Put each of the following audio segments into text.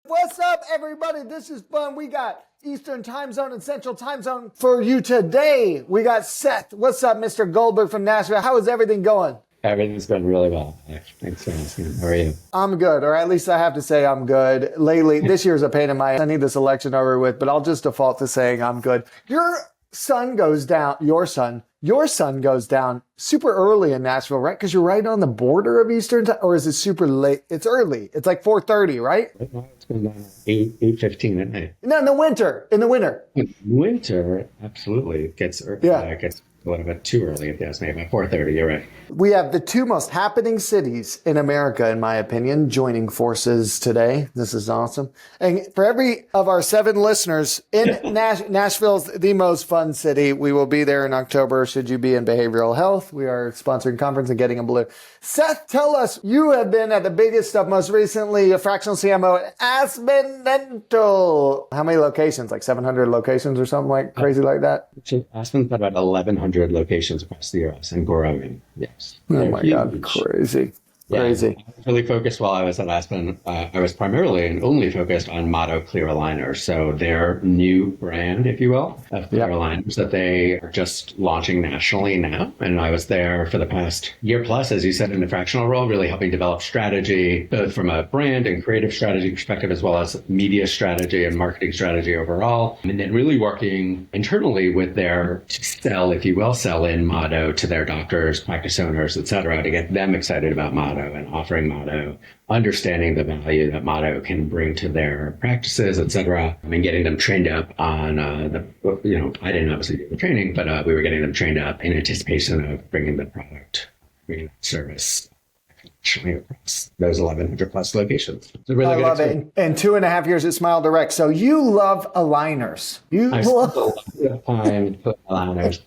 What's up, everybody? This is fun. We got Eastern time zone and Central time zone for you today. We got Seth. What's up, Mr. Goldberg from Nashville? How is everything going? Everything's going really well. Thanks for asking. How are you? I'm good, or at least I have to say I'm good. Lately, this year's a pain in my ass. I need this election over with, but I'll just default to saying I'm good. Your sun goes down super early in Nashville, right? Because you're right on the border of Eastern time, or is it super late? It's early. It's like 4:30, right? Right now it's going down 8:15 at night. No, in the winter. Winter, absolutely. It gets early. Yeah. It gets a little bit too early if you ask me. About 4:30, you're right. We have the two most happening cities in America, in my opinion, joining forces today. This is awesome. And for every of our 7 listeners, Nashville's the most fun city. We will be there in October. Should you be in behavioral health? We are sponsoring conference and getting a balloon. Seth, tell us, you have been at the biggest stuff, most recently a fractional CMO at Aspen Dental. How many locations? Like 700 locations or something like crazy like that? Aspen's got about 1,100 locations across the U.S. and growing. Yes. Oh my God, crazy. Crazy. I was really focused while I was at Aspen. I was primarily and only focused on Motto clear aligners. So their new brand, if you will, of clear aligners that they are just launching nationally now. And I was there for the past year plus, as you said, in the fractional role, really helping develop strategy, both from a brand and creative strategy perspective, as well as media strategy and marketing strategy overall. And then really working internally with their sell in Motto to their doctors, practice owners, et cetera, to get them excited about Motto and offering Motto, understanding the value that Motto can bring to their practices, et cetera, and getting them trained up on I didn't obviously do the training, but we were getting them trained up in anticipation of bringing the product, bringing that service across those 1,100 plus locations. It's a really I love it. And 2.5 years at Smile Direct. So you love aligners. I love aligners.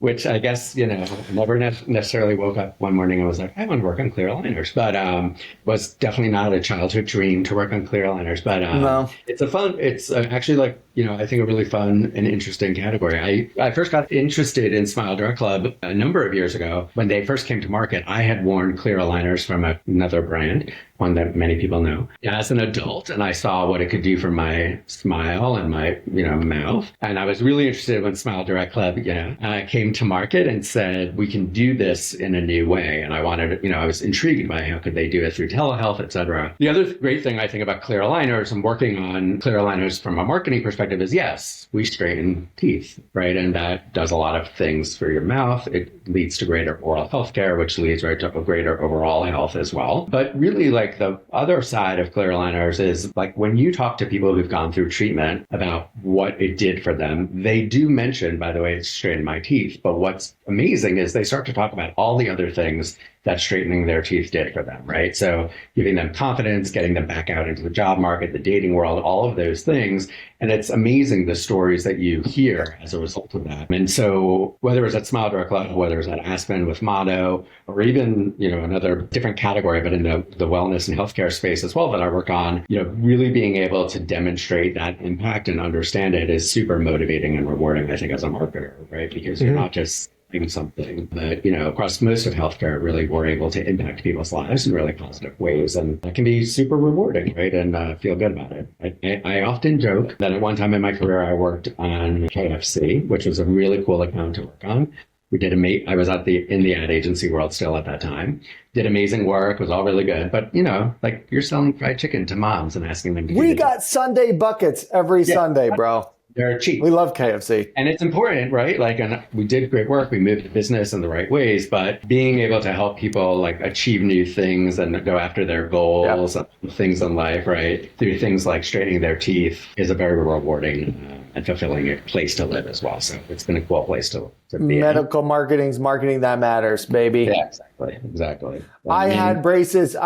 Which I guess, never necessarily woke up one morning and was like, I want to work on clear aligners, but was definitely not a childhood dream to work on clear aligners. But no. It's actually like, I think a really fun and interesting category. I first got interested in Smile Direct Club a number of years ago. When they first came to market, I had worn clear aligners from another brand, one that many people know, as an adult. And I saw what it could do for my smile and my, mouth. And I was really interested when Smile Direct Club, came to market and said, we can do this in a new way. And I wanted, I was intrigued by how could they do it through telehealth, et cetera. The other great thing I think about clear aligners and working on clear aligners from a marketing perspective is, yes, we straighten teeth, right? And that does a lot of things for your mouth. It leads to greater oral health care, which leads right to greater overall health as well. But really, like, the other side of clear aligners is, like, when you talk to people who've gone through treatment about what it did for them, they do mention, by the way, it straightened my teeth. But what's amazing is they start to talk about all the other things that straightening their teeth did for them, right? So giving them confidence, getting them back out into the job market, the dating world, all of those things. And it's amazing the stories that you hear as a result of that. And so whether it's at Smile Direct Club, whether it's at Aspen with Motto, or even, another different category, but in the wellness and healthcare space as well that I work on, really being able to demonstrate that impact and understand it is super motivating and rewarding, I think, as a marketer, right? Because you're not just something that, across most of healthcare, really we're able to impact people's lives in really positive ways. And that can be super rewarding, right? And feel good about it. I often joke that at one time in my career, I worked on KFC, which was a really cool account to work on. I was in the ad agency world still at that time. Did amazing work, was all really good. But, like, you're selling fried chicken to moms and asking them to We got Sunday buckets every Sunday, bro. They're cheap. We love KFC. And it's important, right? Like, and we did great work. We moved the business in the right ways, but being able to help people, like, achieve new things and go after their goals, things in life, right? Through things like straightening their teeth is a very rewarding and fulfilling place to live as well. So it's been a cool place to be. Medical marketing's marketing that matters, baby. Yeah, exactly. I had braces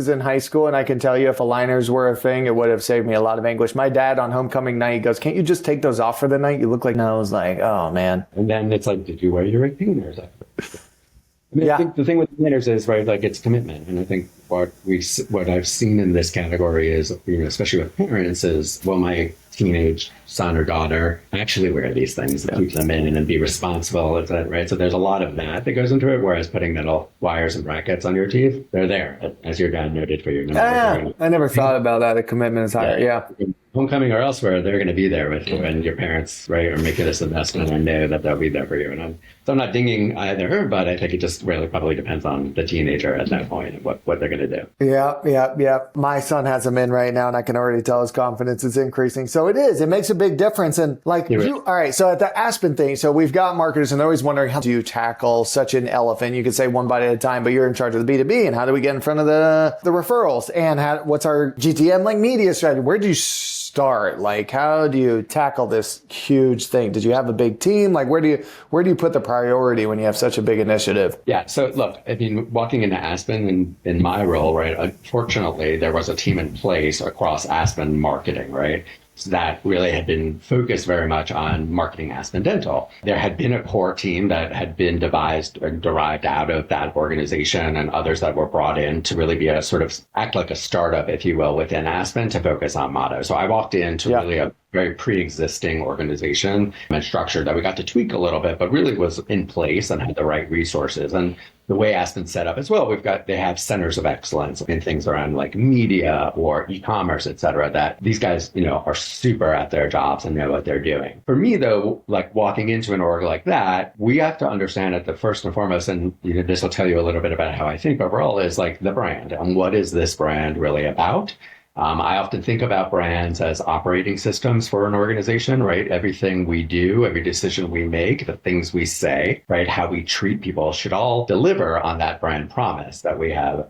in high school, and I can tell you if aligners were a thing, it would have saved me a lot of anguish. My dad on homecoming night, he goes, can't you just take those off for the night? You look like, no. I was like, oh man. And then it's like, did you wear your retainers? I think the thing with aligners is, right, like, it's commitment. And I think what I've seen in this category is, especially with parents, is, well, my teenage son or daughter actually wear these things and keep them in and be responsible, right? So there's a lot of that goes into it, whereas putting metal wires and brackets on your teeth, they're there, as your dad noted for your number. Yeah, I never thought about that. The commitment is higher. Yeah. Homecoming or elsewhere, they're going to be there with you, and your parents, right, are making this investment and know that they'll be there for you. And so I'm not dinging either, but I think it just really probably depends on the teenager at that point and what they're going to do. Yeah. My son has them in right now, and I can already tell his confidence is increasing. So it makes a big difference. And like all right, so at the Aspen thing, so we've got marketers and they're always wondering, how do you tackle such an elephant? You could say one bite at a time, but you're in charge of the B2B, and how do we get in front of the referrals? And what's our GTM like media strategy? Where do you start? Like, how do you tackle this huge thing? Did you have a big team? Like, where do you put the priority when you have such a big initiative? Yeah. So look, I mean, walking into Aspen and in my role, right, unfortunately, there was a team in place across Aspen marketing, right? That really had been focused very much on marketing Aspen Dental. There had been a core team that had been devised or derived out of that organization, and others that were brought in to really be a sort of act like a startup, if you will, within Aspen to focus on Motto. So I walked into really a very pre-existing organization and structure that we got to tweak a little bit, but really was in place and had the right resources. And the way Aspen's set up as well, they have centers of excellence in things around like media or e-commerce, et cetera, that these guys, are super at their jobs and know what they're doing. For me, though, like walking into an org like that, we have to understand that the first and foremost, and this will tell you a little bit about how I think overall, is like the brand and what is this brand really about? I often think about brands as operating systems for an organization, right? Everything we do, every decision we make, the things we say, right? How we treat people should all deliver on that brand promise that we have,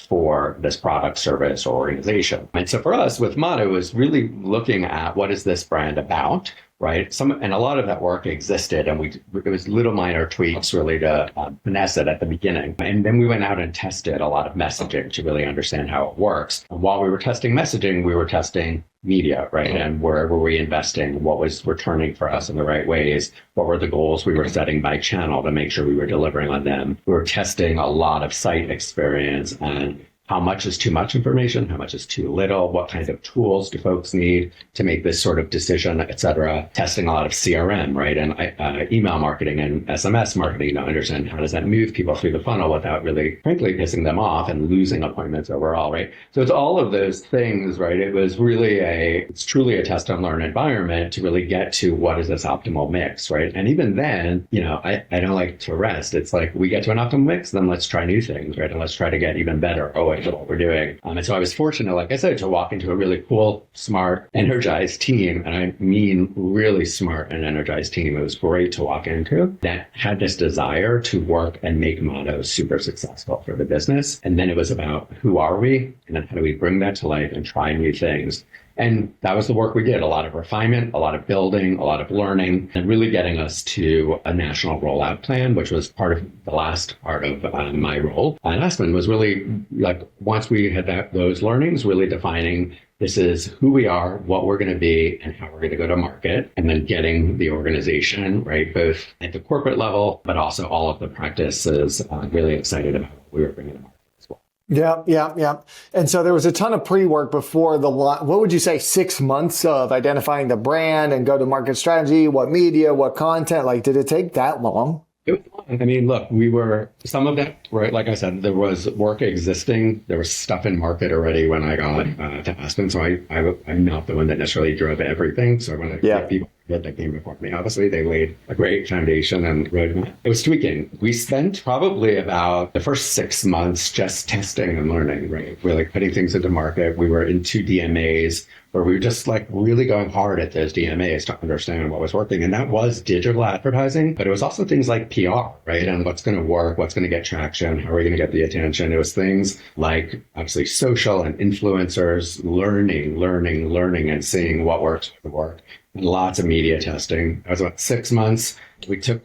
for this product, service, or organization. And so for us with Motto is really looking at what is this brand about? Right. And a lot of that work existed, and it was little minor tweaks really to finesse it at the beginning. And then we went out and tested a lot of messaging to really understand how it works. And while we were testing messaging, we were testing media, right? And where were we investing? What was returning for us in the right ways? What were the goals we were setting by channel to make sure we were delivering on them? We were testing a lot of site experience and how much is too much information? How much is too little? What kind of tools do folks need to make this sort of decision, et cetera? Testing a lot of CRM, right? And email marketing and SMS marketing to understand how does that move people through the funnel without really, frankly, pissing them off and losing appointments overall, right? So it's all of those things, right? It's truly a test and learn environment to really get to what is this optimal mix, right? And even then, I don't like to rest. It's like we get to an optimal mix, then let's try new things, right? And let's try to get even better always at what we're doing. And so I was fortunate, like I said, to walk into a really cool, smart, energized team. And I mean really smart and energized team. It was great to walk into that had this desire to work and make Motto super successful for the business. And then it was about who are we? And then how do we bring that to life and try new things? And that was the work we did. A lot of refinement, a lot of building, a lot of learning, and really getting us to a national rollout plan, which was part of the last part of my role. And Aspen was really like, once we had those learnings, really defining this is who we are, what we're going to be, and how we're going to go to market, and then getting the organization, right, both at the corporate level, but also all of the practices, really excited about what we were bringing to market. Yeah. And so there was a ton of pre-work before what would you say, 6 months of identifying the brand and go-to-market strategy, what media, what content? Like, did it take that long? I mean, look, some of that, right? Like I said, there was work existing. There was stuff in market already when I got to Aspen. So I'm not the one that necessarily drove everything. So I want to give people that came before me. Obviously, they laid a great foundation and roadmap. It was tweaking. We spent probably about the first 6 months just testing and learning, right? We're like putting things into market. We were in 2 DMAs where we were just like really going hard at those DMAs to understand what was working. And that was digital advertising, but it was also things like PR, right? And what's going to work, what's going to get traction, how are we going to get the attention? It was things like obviously social and influencers, learning and seeing what works, what work. And lots of media testing. That was about 6 months. We took,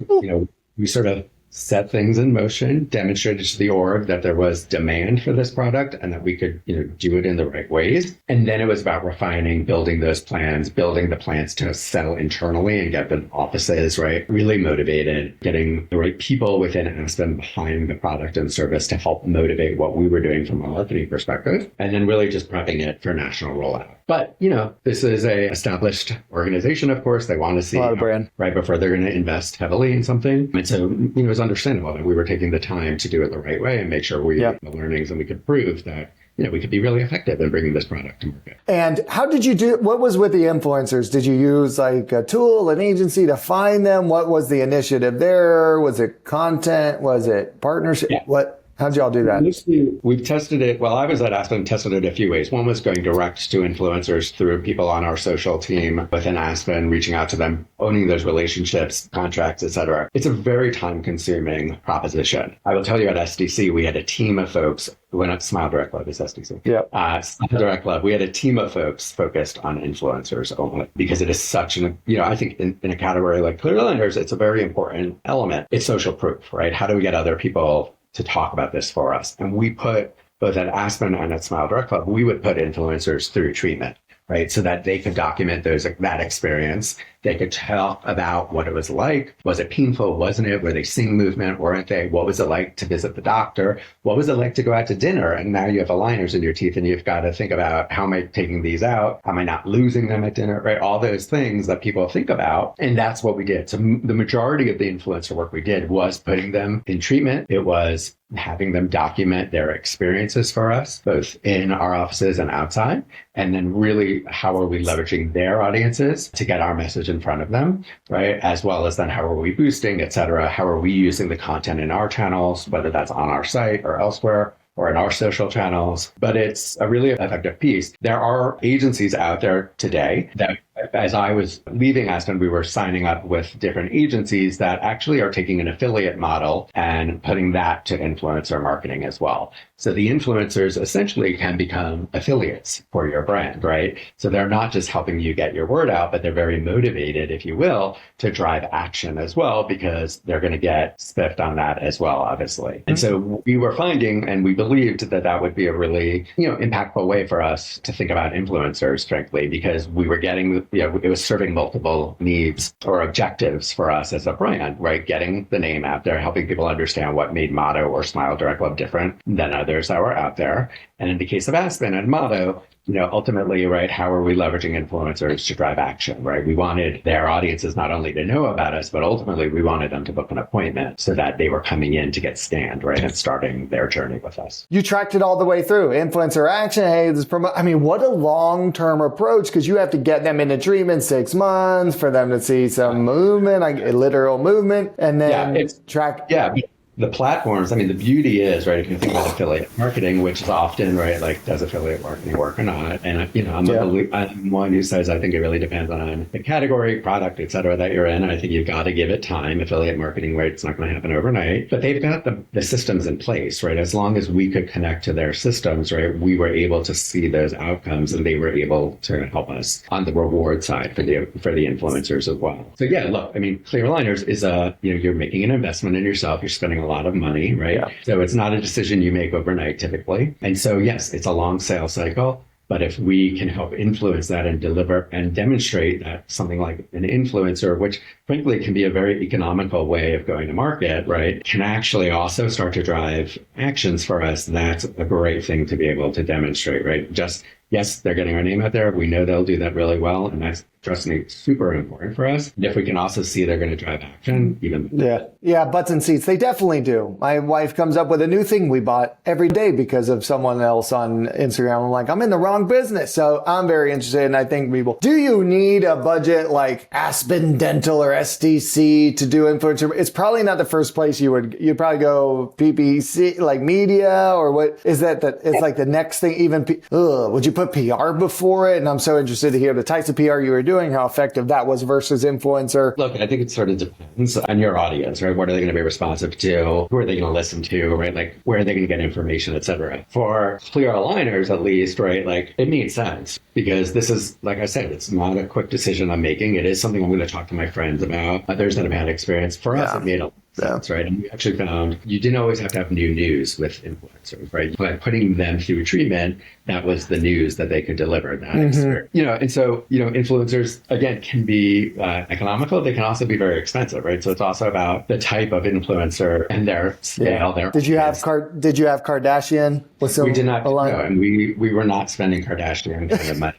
we sort of set things in motion, demonstrated to the org that there was demand for this product and that we could, do it in the right ways. And then it was about refining, building those plans, building the plans to sell internally and get the offices, right, really motivated, getting the right people within Aspen behind the product and service to help motivate what we were doing from a marketing perspective. And then really just prepping it for national rollout. But, this is a established organization, of course. They want to see A lot of brand. right before they're going to invest heavily in something. And so, it's understandable that we were taking the time to do it the right way and make sure we had the learnings and we could prove that we could be really effective in bringing this product to market. And how did you do, what was with the influencers? Did you use like a tool, an agency to find them? What was the initiative there? Was it content? Was it partnership? Yeah. How'd y'all do that? We've tested it. Well, I was at Aspen, tested it a few ways. One was going direct to influencers through people on our social team within Aspen, reaching out to them, owning those relationships, contracts, et cetera. It's a very time-consuming proposition. I will tell you at SDC, we had a team of folks when Smile Direct Club is SDC. Yeah. Smile Direct Club, we had a team of folks focused on influencers only because it is such an, I think in a category like clear aligners, it's a very important element. It's social proof, right? How do we get other people to talk about this for us? And we put, both at Aspen and at Smile Direct Club, we would put influencers through treatment, right? So that they could document that experience. They could tell about what it was like. Was it painful? Wasn't it? Were they seeing movement? Weren't they? What was it like to visit the doctor? What was it like to go out to dinner? And now you have aligners in your teeth and you've got to think about, how am I taking these out? How am I not losing them at dinner, right? All those things that people think about. And that's what we did. So the majority of the influencer work we did was putting them in treatment. It was having them document their experiences for us, both in our offices and outside. And then really, how are we leveraging their audiences to get our message in front of them, right? As well as then how are we boosting, et cetera? How are we using the content in our channels, whether that's on our site or elsewhere, or in our social channels? But it's a really effective piece. There are agencies out there today that, as I was leaving Aspen, we were signing up with different agencies that actually are taking an affiliate model and putting that to influencer marketing as well. So the influencers essentially can become affiliates for your brand, right? So they're not just helping you get your word out, but they're very motivated, if you will, to drive action as well, because they're going to get spiffed on that as well, obviously. And so we were finding, and we believed that that would be a really, impactful way for us to think about influencers, frankly, because we were getting, it was serving multiple needs or objectives for us as a brand, right? Getting the name out there, helping people understand what made Motto or Smile Direct Club different than others that were out there. And in the case of Aspen and Motto, ultimately, right, how are we leveraging influencers to drive action, right? We wanted their audiences not only to know about us, but ultimately we wanted them to book an appointment so that they were coming in to get scanned, right, and starting their journey with us. You tracked it all the way through. Influencer action, hey, this promote. I mean, what a long-term approach, because you have to get them into treatment 6 months for them to see some movement, like literal movement, and then track. Yeah. The platforms, the beauty is, right, if you think about affiliate marketing, which is often, right, like, does affiliate marketing work or not? And, I'm one who says I think it really depends on the category, product, et cetera, that you're in. And I think you've got to give it time. Affiliate marketing, right, it's not going to happen overnight. But they've got the systems in place, right? As long as we could connect to their systems, right, we were able to see those outcomes and they were able to help us on the reward side for the influencers as well. So, yeah, look, clear aligners is you're making an investment in yourself. You're spending a lot of money, right? Yeah. So it's not a decision you make overnight typically. And so, yes, it's a long sales cycle. But if we can help influence that and deliver and demonstrate that something like an influencer, which frankly can be a very economical way of going to market, right, can actually also start to drive actions for us, that's a great thing to be able to demonstrate, right? Just, yes, they're getting our name out there. We know they'll do that really well. And that's, trust me, super important for us. And if we can also see they're going to drive action, even better. Yeah, butts and seats. They definitely do. My wife comes up with a new thing we bought every day because of someone else on Instagram. I'm like, I'm in the wrong business. So I'm very interested, and I think we will. Do you need a budget like Aspen Dental or SDC to do influencer? It's probably not the first place you'd probably go PPC, like media, or what is that? It's like the next thing, even, would you put PR before it? And I'm so interested to hear the types of PR you were doing, how effective that was versus influencer. Look, I think it sort of depends on your audience, right? What are they going to be responsive to? Who are they going to listen to, right? Like, where are they going to get information, et cetera? For clear aligners, at least, right? Like, it made sense because this is, like I said, it's not a quick decision I'm making. It is something I'm going to talk to my friends about, others that have had experience. For us, it made a sense, right? And we actually found you didn't always have to have new news with influencers, right? By putting them through treatment, that was the news that they could deliver that experience. And so, influencers, again, can be economical. They can also be very expensive, right? So it's also about the type of influencer and their scale. Did you have Kardashian with some? We did not, no, and we were not spending Kardashian kind of money.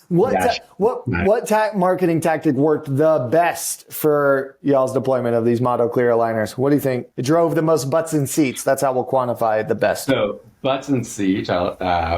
What marketing tactic worked the best for y'all's deployment of these Motto clear aligners? What do you think? It drove the most butts in seats. That's how we'll quantify the best. So butts in seat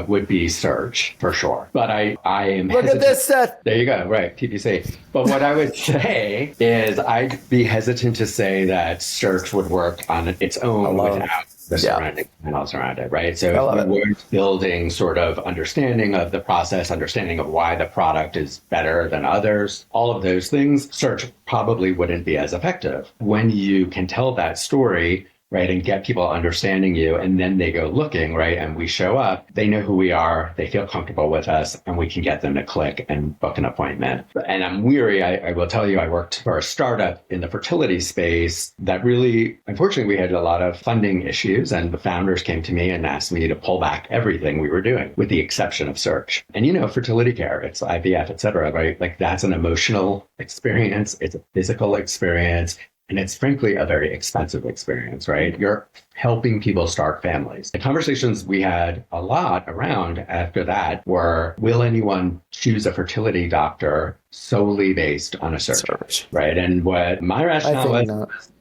would be search for sure. But I am Look hesitant. at this, Seth. There you go. Right. PPC. But what I would say is I'd be hesitant to say that search would work on its own without the surrounding panels around it, right? So if we weren't building sort of understanding of the process, understanding of why the product is better than others, all of those things, search probably wouldn't be as effective. When you can tell that story, right, and get people understanding you, and then they go looking, right, and we show up, they know who we are, they feel comfortable with us, and we can get them to click and book an appointment. And I'm weary, I will tell you, I worked for a startup in the fertility space that really, unfortunately, we had a lot of funding issues, and the founders came to me and asked me to pull back everything we were doing, with the exception of search. And fertility care, it's IVF, et cetera, right? Like that's an emotional experience, it's a physical experience, and it's frankly a very expensive experience, right? You're helping people start families. The conversations we had a lot around after that were, will anyone choose a fertility doctor solely based on a search. Right? And what my rationale was,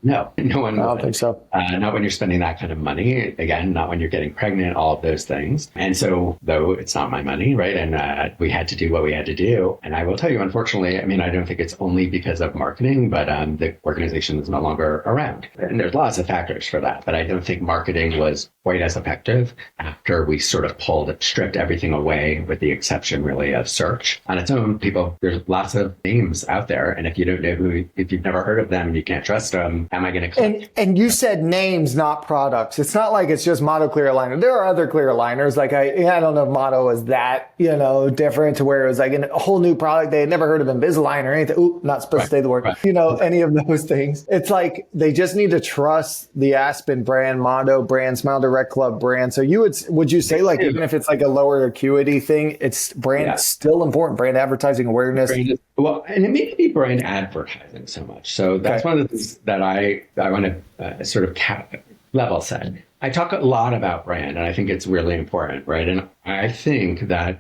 no one. I don't think so. Not when you're spending that kind of money. Again, not when you're getting pregnant, all of those things. And so, though it's not my money, right? And we had to do what we had to do. And I will tell you, unfortunately, I mean, I don't think it's only because of marketing, but the organization is no longer around. And there's lots of factors for that. But I don't think marketing was quite as effective after we sort of stripped everything away, with the exception really of search. On its own, there's lots of names out there. And if you don't know if you've never heard of them, you can't trust them, am I going to click? And you said names, not products. It's not like it's just Motto clear aligner. There are other clear aligners. Like I don't know if Motto is that, different to where it was like a whole new product. They had never heard of Invisalign or anything. Ooh, not supposed to say the word, any of those things. It's like, they just need to trust the Aspen brand, Motto brand, Smile Direct Club brand. So would you say like, even if it's like a lower acuity thing, it's brand still important, brand advertising awareness? Well, and it may be brand advertising so much. So that's one of the things that I want to sort of level set. I talk a lot about brand, and I think it's really important, right? And I think that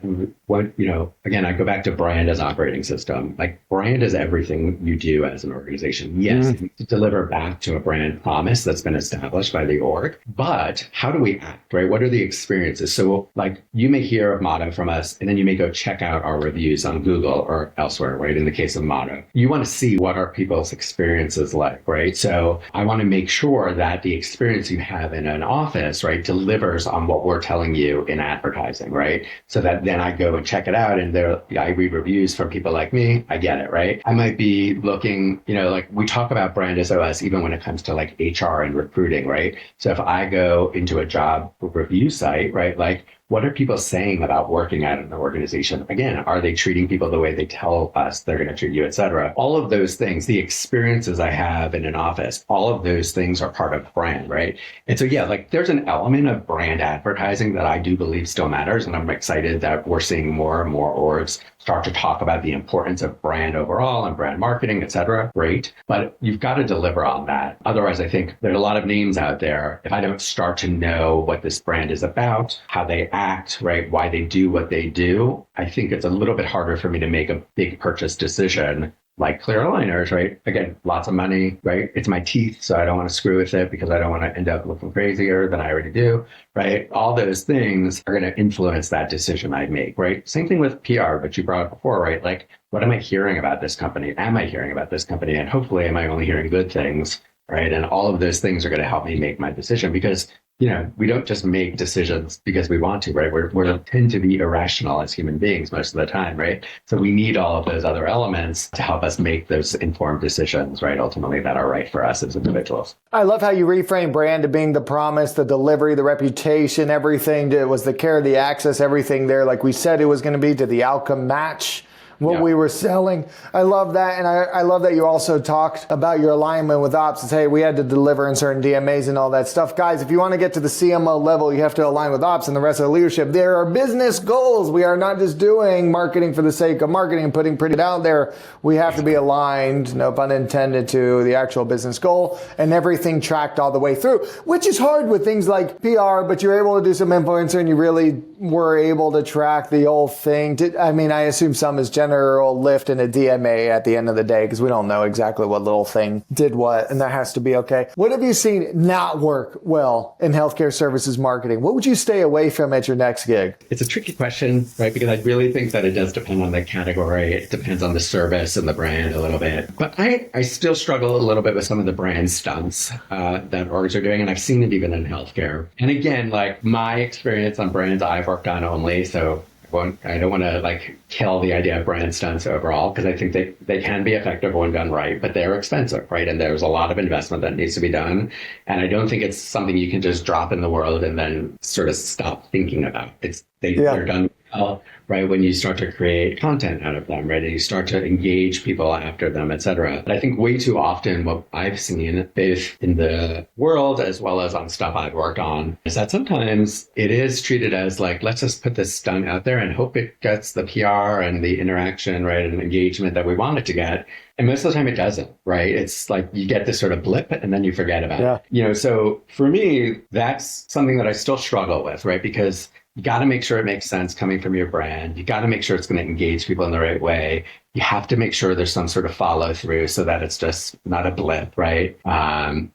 again, I go back to brand as operating system. Like brand is everything you do as an organization. Yes, you need to deliver back to a brand promise that's been established by the org, but how do we act, right? What are the experiences? So like you may hear of Motto from us, and then you may go check out our reviews on Google or elsewhere, right? In the case of Motto, you want to see what are people's experiences like, right? So I want to make sure that the experience you have in an office, right, delivers on what we're telling you in advertising, right? So that then I go and check it out, and I read reviews from people like me. I get it, right? I might be looking, like we talk about brand as OS even when it comes to like HR and recruiting, right? So if I go into a job review site, right, like what are people saying about working at an organization? Again, are they treating people the way they tell us they're going to treat you, et cetera? All of those things, the experiences I have in an office, all of those things are part of brand, right? And so, like there's an element of brand advertising that I do believe still matters. And I'm excited that we're seeing more and more orgs start to talk about the importance of brand overall and brand marketing, et cetera. Great. But you've got to deliver on that. Otherwise, I think there's a lot of names out there. If I don't start to know what this brand is about, how they act, right, why they do what they do, I think it's a little bit harder for me to make a big purchase decision like clear aligners, right? Again, lots of money, right? It's my teeth, so I don't want to screw with it because I don't want to end up looking crazier than I already do, right? All those things are going to influence that decision I make, right? Same thing with PR, but you brought up before, right? Like, what am I hearing about this company? Am I hearing about this company? And hopefully, am I only hearing good things, right? And all of those things are going to help me make my decision because we don't just make decisions because we want to, right? We tend to be irrational as human beings most of the time, right? So we need all of those other elements to help us make those informed decisions, right? Ultimately, that are right for us as individuals. I love how you reframe brand to being the promise, the delivery, the reputation, everything. It was the care, the access, everything there. Like we said, it was going to be to the outcome match what we were selling. I love that. And I love that you also talked about your alignment with ops. It's, hey, we had to deliver in certain DMAs and all that stuff. Guys, if you want to get to the CMO level, you have to align with ops and the rest of the leadership. There are business goals. We are not just doing marketing for the sake of marketing and putting pretty out there. We have to be aligned, no pun intended, to the actual business goal and everything tracked all the way through, which is hard with things like PR, but you're able to do some influencer and you really were able to track the whole thing. I assume some is general lift in a DMA at the end of the day, because we don't know exactly what little thing did what, and that has to be okay. What have you seen not work well in healthcare services marketing? What would you stay away from at your next gig? It's a tricky question, right? Because I really think that it does depend on the category. It depends on the service and the brand a little bit. But I still struggle a little bit with some of the brand stunts that orgs are doing, and I've seen it even in healthcare. And again, like my experience on brands I've worked on only, so I don't want to kill the idea of brand stunts overall, because I think they can be effective when done right, but they're expensive, right? And there's a lot of investment that needs to be done. And I don't think it's something you can just drop in the world and then sort of stop thinking about. They're done well, right? When you start to create content out of them, right? And you start to engage people after them, et cetera. But I think way too often what I've seen, both in the world as well as on stuff I've worked on, is that sometimes it is treated as let's just put this stunt out there and hope it gets the PR and the interaction, right? And engagement that we want it to get. And most of the time it doesn't, right? It's like you get this sort of blip and then you forget about it. So for me, that's something that I still struggle with, right? Because you got to make sure it makes sense coming from your brand. You got to make sure it's going to engage people in the right way. You have to make sure there's some sort of follow through so that it's just not a blip, right? And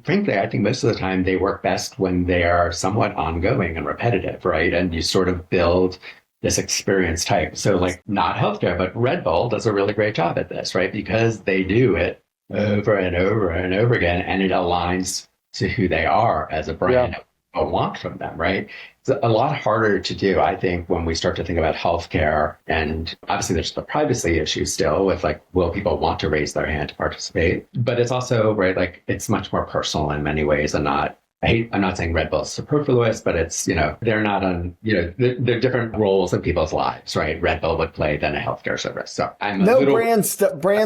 frankly, I think most of the time they work best when they are somewhat ongoing and repetitive, right? And you sort of build this experience type. So not healthcare, but Red Bull does a really great job at this, right? Because they do it over and over and over again, and it aligns to who they are as a brand. Yeah. Want from them, right? It's a lot harder to do, I think, when we start to think about healthcare. And obviously there's the privacy issue still with will people want to raise their hand to participate? But it's also, right, it's much more personal in many ways and not, I'm not saying Red Bull's superfluous, but it's, they're not on, they're different roles in people's lives, right? Red Bull would play than a healthcare service. So I'm brand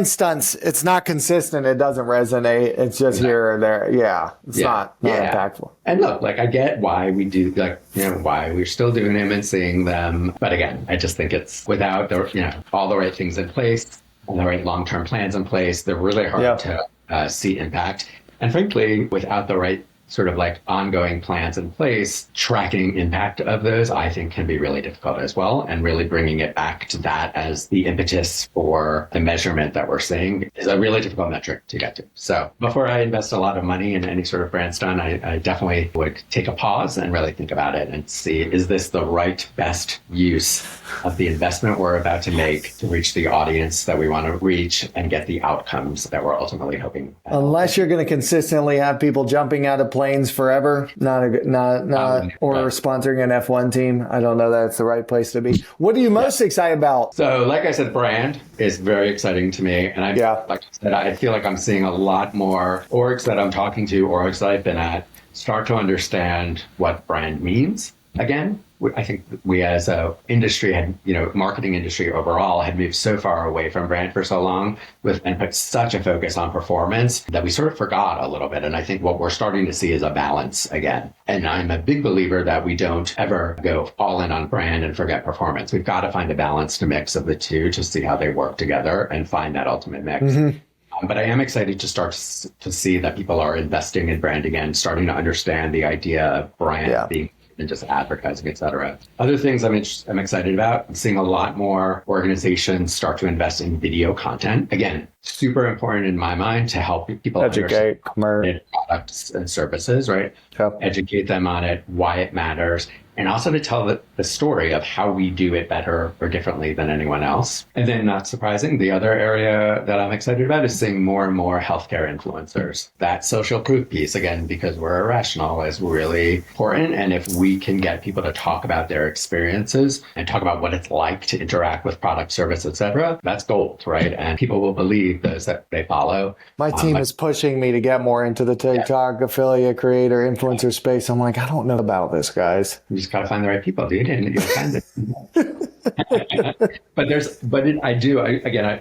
stunts. It's not consistent. It doesn't resonate. It's just here or there. Yeah. It's not impactful. And look, I get why we do, why we're still doing them and seeing them. But again, I just think it's without the, all the right things in place and the right long-term plans in place, they're really hard to see impact. And frankly, without the right sort of ongoing plans in place, tracking impact of those, I think can be really difficult as well. And really bringing it back to that as the impetus for the measurement that we're seeing is a really difficult metric to get to. So before I invest a lot of money in any sort of brand stunt, I definitely would take a pause and really think about it and see, is this the right, best use of the investment we're about to make to reach the audience that we want to reach and get the outcomes that we're ultimately hoping. Unless you're going to consistently have people jumping out of planes forever, or sponsoring an F1 team. I don't know that it's the right place to be. What are you most excited about? So, like I said, brand is very exciting to me. And like I said, I feel like I'm seeing a lot more orgs that I'm talking to, orgs that I've been at, start to understand what brand means again. I think we as a industry had, marketing industry overall had moved so far away from brand for so long and put such a focus on performance that we sort of forgot a little bit. And I think what we're starting to see is a balance again. And I'm a big believer that we don't ever go all in on brand and forget performance. We've got to find a balanced mix of the two to see how they work together and find that ultimate mix. Mm-hmm. But I am excited to start to see that people are investing in brand again, starting to understand the idea of brand being and just advertising, et cetera. Other things I'm excited about, I'm seeing a lot more organizations start to invest in video content. Again, super important in my mind to help people educate products and services, right? Yep. Educate them on it, why it matters, and also to tell the story of how we do it better or differently than anyone else. And then, not surprising, the other area that I'm excited about is seeing more and more healthcare influencers. That social proof piece, again, because we're irrational, is really important. And if we can get people to talk about their experiences and talk about what it's like to interact with product, service, et cetera, that's gold, right? And people will believe those that they follow. My team is pushing me to get more into the TikTok affiliate creator influencer space. I'm like, I don't know about this, guys. You just got to find the right people, dude, and you'll find it. Again, like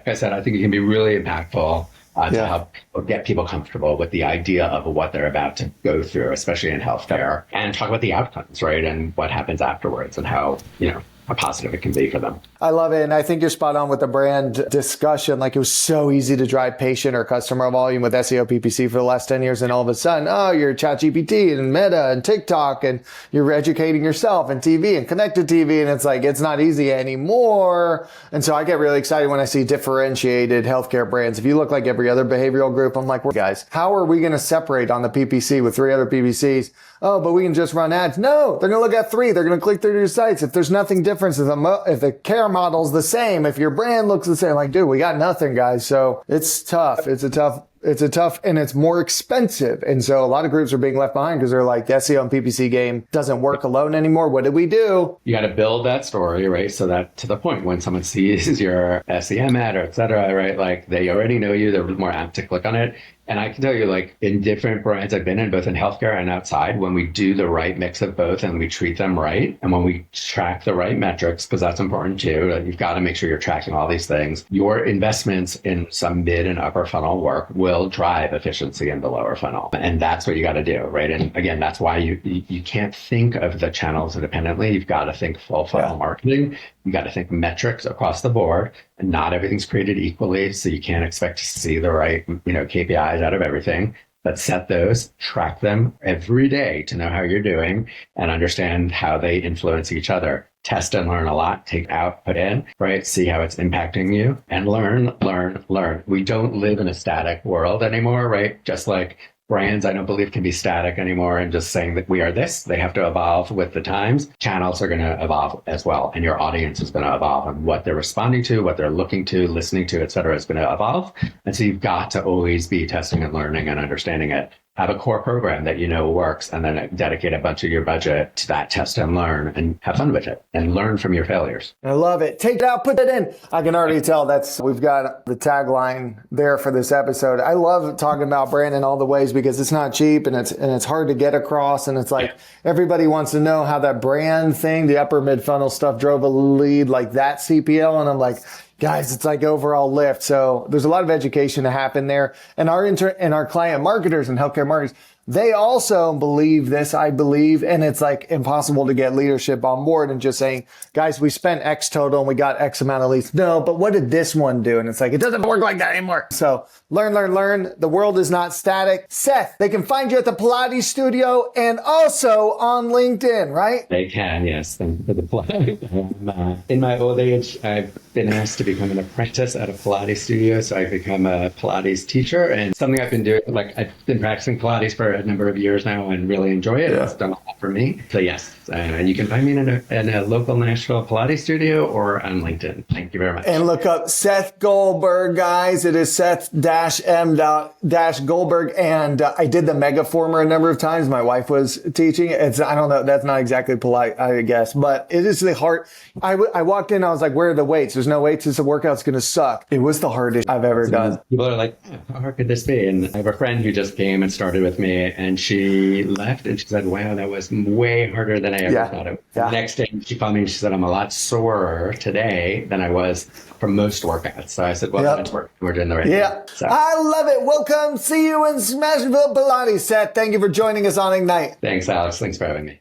I said, I think it can be really impactful to help get people comfortable with the idea of what they're about to go through, especially in healthcare, and talk about the outcomes, right? And what happens afterwards and how positive it can be for them. I love it. And I think you're spot on with the brand discussion. Like, it was so easy to drive patient or customer volume with SEO PPC for the last 10 years. And all of a sudden, you're ChatGPT and Meta and TikTok, and you're educating yourself and TV and connected TV. And it's like, it's not easy anymore. And so I get really excited when I see differentiated healthcare brands. If you look like every other behavioral group, I'm like, well, guys, how are we going to separate on the PPC with 3 other PPCs? Oh, but we can just run ads. No, they're going to look at 3. They're going to click through your sites. If there's nothing different, if the care model's the same, if your brand looks the same, like, dude, we got nothing, guys. So it's tough. It's a tough, and it's more expensive. And so a lot of groups are being left behind because they're like, the SEO and PPC game doesn't work alone anymore. What did we do? You got to build that story, right? So that to the point when someone sees your SEM ad or et cetera, right? Like, they already know you. They're more apt to click on it. And I can tell you, like, in different brands I've been in, both in healthcare and outside, when we do the right mix of both and we treat them right, and when we track the right metrics, because that's important too, you've got to make sure you're tracking all these things. Your investments in some mid and upper funnel work will drive efficiency in the lower funnel. And that's what you got to do, right? And again, that's why you can't think of the channels independently. You've got to think full funnel marketing. You got to think metrics across the board, and not everything's created equally. So you can't expect to see the right, KPIs out of everything. But set those, track them every day to know how you're doing and understand how they influence each other. Test and learn a lot, take out, put in, right? See how it's impacting you, and learn. We don't live in a static world anymore, right? Just like brands, I don't believe, can be static anymore and just saying that we are this. They have to evolve with the times. Channels are going to evolve as well. And your audience is going to evolve, and what they're responding to, what they're looking to, listening to, et cetera, is going to evolve. And so you've got to always be testing and learning and understanding it. Have a core program that works, and then dedicate a bunch of your budget to that test and learn, and have fun with it and learn from your failures. I love it. Take it out, put it in. I can already tell we've got the tagline there for this episode. I love talking about brand in all the ways, because it's not cheap, and it's hard to get across. And it's like, everybody wants to know how that brand thing, the upper mid funnel stuff, drove a lead like that CPL. And I'm like, guys, it's like overall lift. So there's a lot of education to happen there. And our client marketers and healthcare marketers, they also believe this, I believe. And it's like impossible to get leadership on board and just saying, guys, we spent X total and we got X amount of leads. No, but what did this one do? And it's like, it doesn't work like that anymore. So learn. The world is not static. Seth, they can find you at the Pilates studio and also on LinkedIn, right? They can, yes. Thank you for the plug. In my old age, I've been asked to become an apprentice at a Pilates studio. So I've become a Pilates teacher, and something I've been doing, like, I've been practicing Pilates for a number of years now and really enjoy it. It's done a lot for me. So yes, and you can find me in a local Nashville Pilates studio or on LinkedIn. Thank you very much. And look up Seth Goldberg, guys. It is Seth-M-Goldberg. And I did the mega former a number of times. My wife was teaching. I don't know. That's not exactly polite, I guess, but it is the hard. I walked in, I was like, where are the weights? There's no weights. The workout's going to suck. It was the hardest I've ever done. People are like, how hard could this be? And I have a friend who just came and started with me, and she left and she said, wow, that was way harder than I ever thought it was. The next day she called me and she said, I'm a lot sorer today than I was from most workouts. So I said, well, that's working. We're doing the right thing. So. I love it. Welcome. See you in Smashville Pilates. Seth, thank you for joining us on Ignite. Thanks, Alex. Thanks for having me.